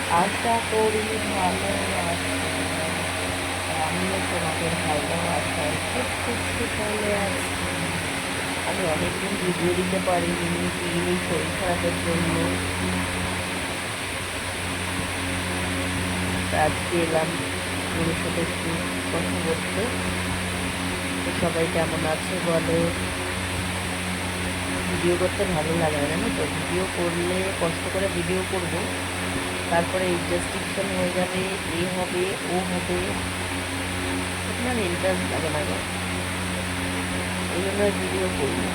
আশা করি ভালো আছো। আমিও তোমাদের ভালো আশায় খুব খুব খুব ভালো আছি। আমি অনেকদিন ভিডিও দিতে পারিনি, শরীর খারাপের জন্য। আজকে এলাম তোমার সাথে একটু কথা বলতে। তো সবাই কেমন আছে বলো। ভিডিও করতে ভালো লাগে না, জানো তো। ভিডিও করলে কষ্ট করে ভিডিও করব, তারপরে ইন্টারেস্টিকশন হয়ে যাবে, এ হবে ও হবে, আপনার ইন্টারেস্ট লাগে না গো। এই জন্য ভিডিও করি না।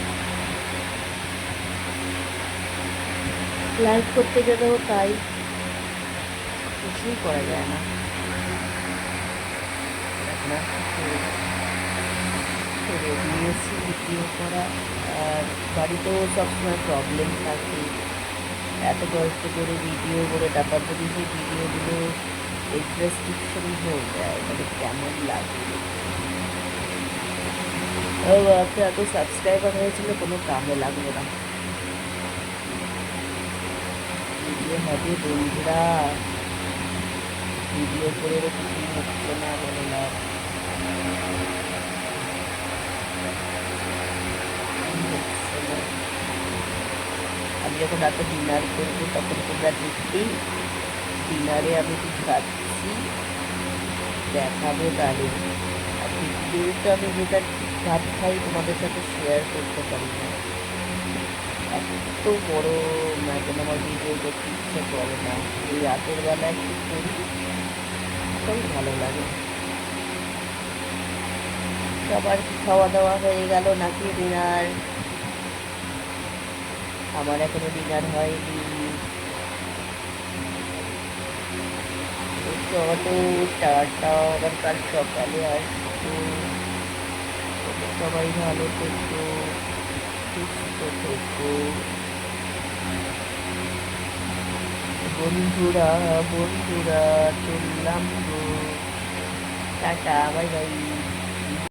লাইভ করতে গেলেও তাই, কিছুই করা যায় না। এখন আর কি করবো, ছেড়ে দিয়েছি ভিডিও করা। আর বাড়িতেও সবসময় প্রবলেম থাকে। এত কষ্ট করে ভিডিও করে তারপর যদি সেই ভিডিওগুলো রেস্ট্রিকশন হয়ে যায় তাহলে কেমন লাগে। ও বাবা, এত সাবস্ক্রাইবার হয়েছিল, কোনো কামে লাগলো না। ভিডিও হবে বন্ধুরা, ভিডিও করে কিছুই হচ্ছে না, বলে লাভ। আমি যখন রাতে ডিনার করবো তখন তোমরা দেখবেই ডিনারে আমি কি খাচ্ছি, দেখাবো তাহলে। আর ভিডিওতে আমি যেটা ভাত খাই তোমাদের সাথে শেয়ার করতে পারি না। এত বড় এখন আমার ভিডিও করতে ইচ্ছে করে না। এই রাতের বেলা একটু করি, তাই ভালো লাগে। সবার কি খাওয়া দাওয়া হয়ে গেল নাকি ডিনার? আমার এখনো ডিনার হয়নি। চলো, টাটা, আবার কাল সকালে আসবো। সবাই ভালো থেকো, সুস্থ থেকো বন্ধুরা। বন্ধুরা চললাম গো, টাটা, বাই বাই।